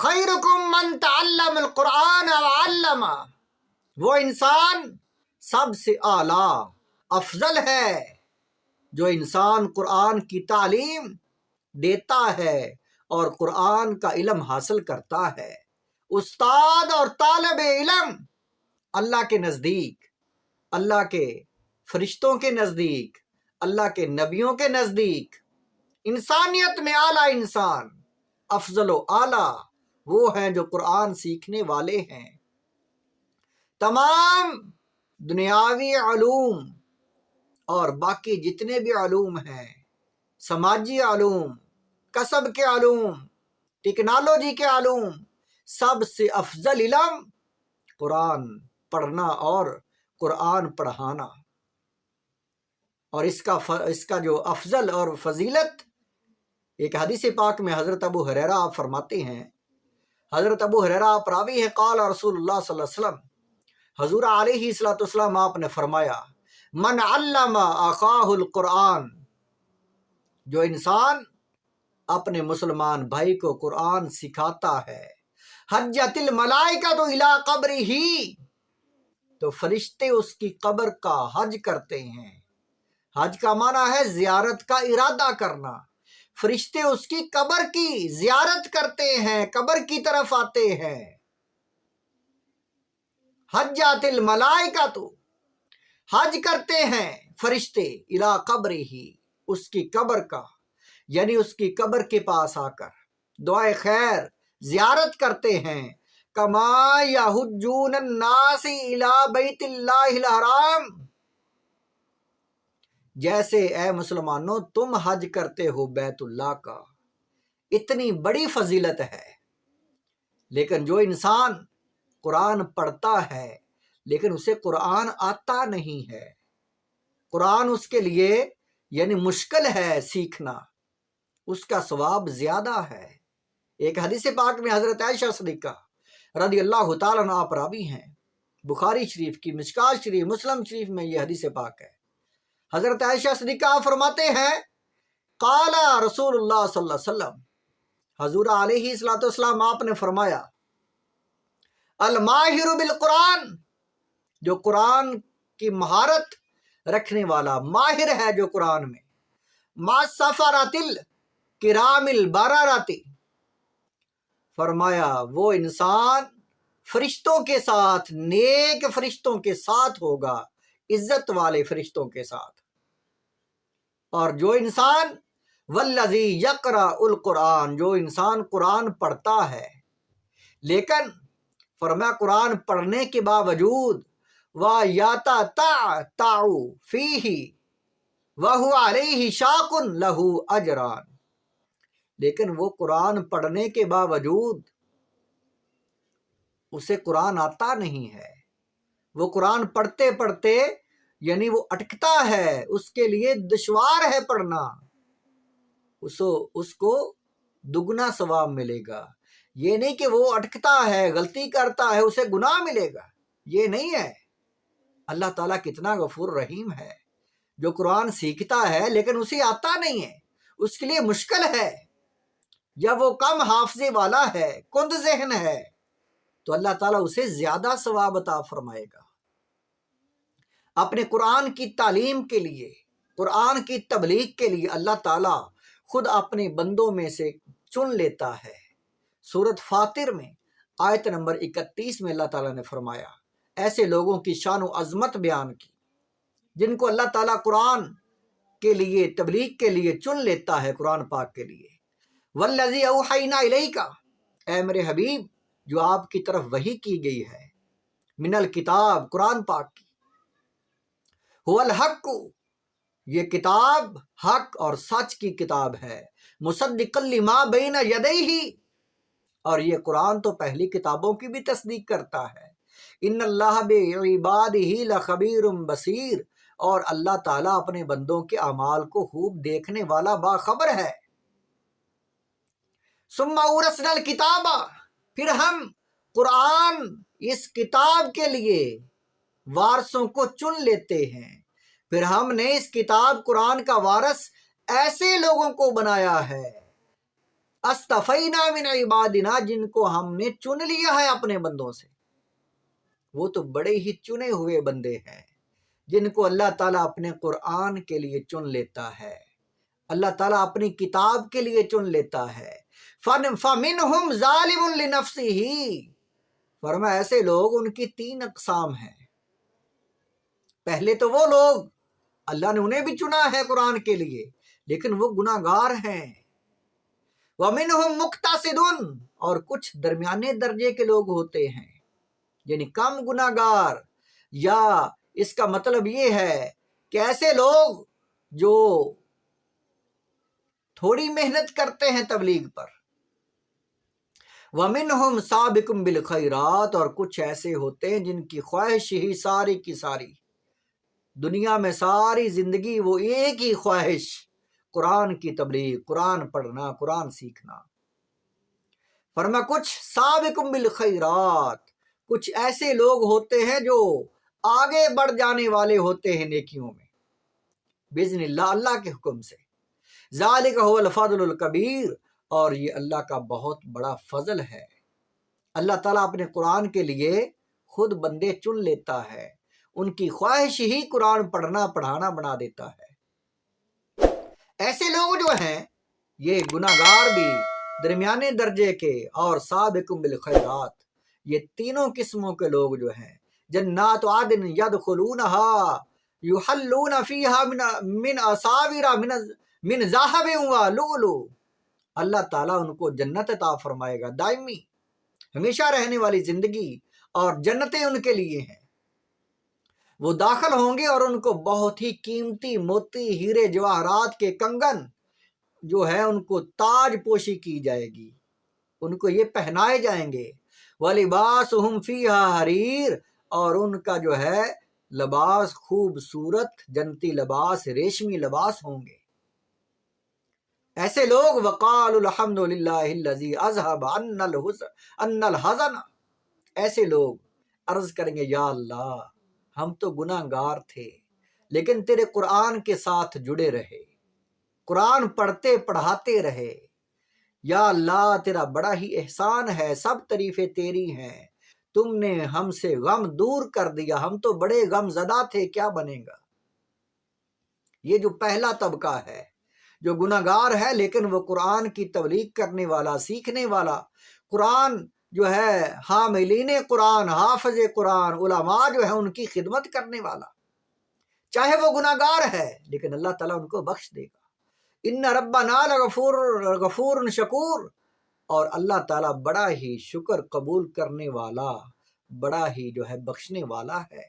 خیرکم من تعلم القرآن وعلم، وہ انسان سب سے اعلیٰ افضل ہے جو انسان قرآن کی تعلیم دیتا ہے اور قرآن کا علم حاصل کرتا ہے۔ استاد اور طالب علم اللہ کے نزدیک، اللہ کے فرشتوں کے نزدیک، اللہ کے نبیوں کے نزدیک انسانیت میں اعلیٰ انسان، افضل و اعلیٰ وہ ہیں جو قرآن سیکھنے والے ہیں۔ تمام دنیاوی علوم اور باقی جتنے بھی علوم ہیں، سماجی علوم، کسب کے علوم، ٹیکنالوجی کے علوم، سب سے افضل علم قرآن پڑھنا اور قرآن پڑھانا۔ اور اس کا جو افضل اور فضیلت، ایک حدیث پاک میں حضرت ابو ہریرہ آپ فرماتے ہیں، حضرت ابو ہریرہ آپ راوی ہیں، قال رسول اللہ صلی اللہ علیہ وسلم، حضور علیہ الصلوۃ والسلام آپ نے فرمایا، من علم اخاہ القرآن، جو انسان اپنے مسلمان بھائی کو قرآن سکھاتا ہے، حجت الملائکۃ الی قبرہ، تو فرشتے اس کی قبر کا حج کرتے ہیں۔ حج کا معنی ہے زیارت کا ارادہ کرنا۔ فرشتے اس کی قبر کی زیارت کرتے ہیں، قبر کی طرف آتے ہیں۔ حجت الملائکۃ، حج کرتے ہیں فرشتے الی قبرہ، اس کی قبر کا، یعنی اس کی قبر کے پاس آ کر دعائے خیر زیارت کرتے ہیں۔ کما یحجون الناس الی بیت اللہ الحرام، جیسے اے مسلمانوں تم حج کرتے ہو بیت اللہ کا۔ اتنی بڑی فضیلت ہے۔ لیکن جو انسان قرآن پڑھتا ہے لیکن اسے قرآن آتا نہیں ہے، قرآن اس کے لیے یعنی مشکل ہے سیکھنا، اس کا ثواب زیادہ ہے۔ ایک حدیث پاک میں حضرت عائشہ صدیقہ رضی اللہ تعالیٰ عنہ آپ راوی ہیں، بخاری شریف کی، مشکوٰۃ شریف، مسلم شریف میں یہ حدیث پاک ہے۔ حضرت عائشہ صدیقہ فرماتے ہیں، قال رسول اللہ صلی اللہ علیہ وسلم، حضور علیہ الصلوۃ والسلام آپ نے فرمایا، الماہر بالقرآن، جو قرآن کی مہارت رکھنے والا، ماہر ہے جو قرآن میں، ما سفرت الکرام البررۃ، فرمایا وہ انسان فرشتوں کے ساتھ، نیک فرشتوں کے ساتھ ہوگا، عزت والے فرشتوں کے ساتھ۔ اور جو انسان والذی یقرأ القرآن، جو انسان قرآن پڑھتا ہے لیکن فرمایا قرآن پڑھنے کے باوجود وَيَتَتَعْتَعُ فِيهِ وَهُوَ عَلَيْهِ شَاقٌ لَهُ أَجْرَانِ، لیکن وہ قرآن پڑھنے کے باوجود اسے قرآن آتا نہیں ہے، وہ قرآن پڑھتے پڑھتے یعنی وہ اٹکتا ہے، اس کے لیے دشوار ہے پڑھنا، اس کو دگنا ثواب ملے گا۔ یہ نہیں کہ وہ اٹکتا ہے، غلطی کرتا ہے، اسے گناہ ملے گا، یہ نہیں ہے۔ اللہ تعالیٰ کتنا غفور رحیم ہے، جو قرآن سیکھتا ہے لیکن اسے آتا نہیں ہے، اس کے لیے مشکل ہے، یا وہ کم حافظے والا ہے، کند ذہن ہے، تو اللہ تعالیٰ اسے زیادہ ثواب عطا فرمائے گا۔ اپنے قرآن کی تعلیم کے لیے، قرآن کی تبلیغ کے لیے اللہ تعالیٰ خود اپنے بندوں میں سے چن لیتا ہے۔ سورۃ فاطر میں آیت نمبر 31 میں اللہ تعالیٰ نے فرمایا، ایسے لوگوں کی شان و عظمت بیان کی جن کو اللہ تعالیٰ قرآن کے لیے، تبلیغ کے لیے چن لیتا ہے، قرآن پاک کے لیے۔ والذی اوحینا الیک، اے میرے حبیب جو آپ کی طرف وحی کی گئی ہے، من الکتاب، قرآن پاک کی، هو الحق، یہ کتاب حق اور سچ کی کتاب ہے، مصدقا لما بین یدیہ، اور یہ قرآن تو پہلی کتابوں کی بھی تصدیق کرتا ہے۔ ان اللہ بعبادہ لخبیر بصیر، اور اللہ تعالیٰ اپنے بندوں کے اعمال کو خوب دیکھنے والا، باخبر ہے۔ ثم اورثنا الکتاب، پھر ہم قرآن اس کتاب کے لیے وارثوں کو چن لیتے ہیں، پھر ہم نے اس کتاب قرآن کا وارث ایسے لوگوں کو بنایا ہے استفینا من عبادنا، جن کو ہم نے چن لیا ہے اپنے بندوں سے. وہ تو بڑے ہی چنے ہوئے بندے ہیں جن کو اللہ تعالیٰ اپنے قرآن کے لیے چن لیتا ہے، اللہ تعالیٰ اپنی کتاب کے لیے چن لیتا ہے. فَمِنْهُمْ ظَالِمٌ لِنَفْسِهِ، فرمایا ایسے لوگ، ان کی 3 اقسام ہیں. پہلے تو وہ لوگ اللہ نے انہیں بھی چنا ہے قرآن کے لیے، لیکن وہ گناہگار ہیں. وَمِنْهُمْ مُقْتَصِدٌ، اور کچھ درمیانے درجے کے لوگ ہوتے ہیں، یعنی کم گناہگار. یا اس کا مطلب یہ ہے کہ ایسے لوگ جو تھوڑی محنت کرتے ہیں تبلیغ پر. وَمِنْهُمْ سَابِقٌ بِالْخَيْرَاتِ، اور کچھ ایسے ہوتے ہیں جن کی خواہش ہی ساری کی ساری دنیا میں، ساری زندگی وہ ایک ہی خواہش، قرآن کی تبلیغ، قرآن پڑھنا، قرآن سیکھنا. فرما کچھ سابقٌ بالخیرات، کچھ ایسے لوگ ہوتے ہیں جو آگے بڑھ جانے والے ہوتے ہیں نیکیوں میں، باذن اللہ، اللہ کے حکم سے. ذالک هو الفضل الکبیر، اور یہ اللہ کا بہت بڑا فضل ہے. اللہ تعالیٰ اپنے قرآن کے لیے خود بندے چن لیتا ہے، ان کی خواہش ہی قرآن پڑھنا پڑھانا بنا دیتا ہے. ایسے لوگ جو ہیں یہ گناہگار بھی، درمیانے درجے کے اور سابق بالخیرات، یہ تینوں قسموں کے لوگ جو ہیں، جنات عدن یدخلونہا یحلون فیہا من اساور من ذہب ولؤلؤ، اللہ تعالیٰ ان کو جنت عطا فرمائے گا، دائمی ہمیشہ رہنے والی زندگی، اور جنتیں ان کے لیے ہیں. وہ داخل ہوں گے اور ان کو بہت ہی قیمتی موتی، ہیرے، جواہرات کے کنگن جو ہے ان کو تاج پوشی کی جائے گی، ان کو یہ پہنائے جائیں گے. وَلِبَاسُهُمْ فِيهَا حَرِيرٌ، اور ان کا جو ہے لباس خوبصورت جنتی لباس، ریشمی لباس ہوں گے. ایسے لوگ وَقَالُوا الْحَمْدُ لِلَّهِ الَّذِي أَذْهَبَ عَنَّا الْحَزَنَ، ایسے لوگ عرض کریں گے، یا اللہ ہم تو گناہ گار تھے لیکن تیرے قرآن کے ساتھ جڑے رہے، قرآن پڑھتے پڑھاتے رہے. یا اللہ تیرا بڑا ہی احسان ہے، سب تعریفیں تیری ہیں، تم نے ہم سے غم دور کر دیا، ہم تو بڑے غم زدہ تھے، کیا بنے گا. یہ جو پہلا طبقہ ہے جو گناہگار ہے لیکن وہ قرآن کی تبلیغ کرنے والا، سیکھنے والا، قرآن جو ہے حاملین قرآن، حافظ قرآن، علماء جو ہے ان کی خدمت کرنے والا، چاہے وہ گناہگار ہے لیکن اللہ تعالیٰ ان کو بخش دے گا. ان ربنا لغفور شکور، اور اللہ تعالیٰ بڑا ہی شکر قبول کرنے والا، بڑا ہی جو ہے بخشنے والا ہے.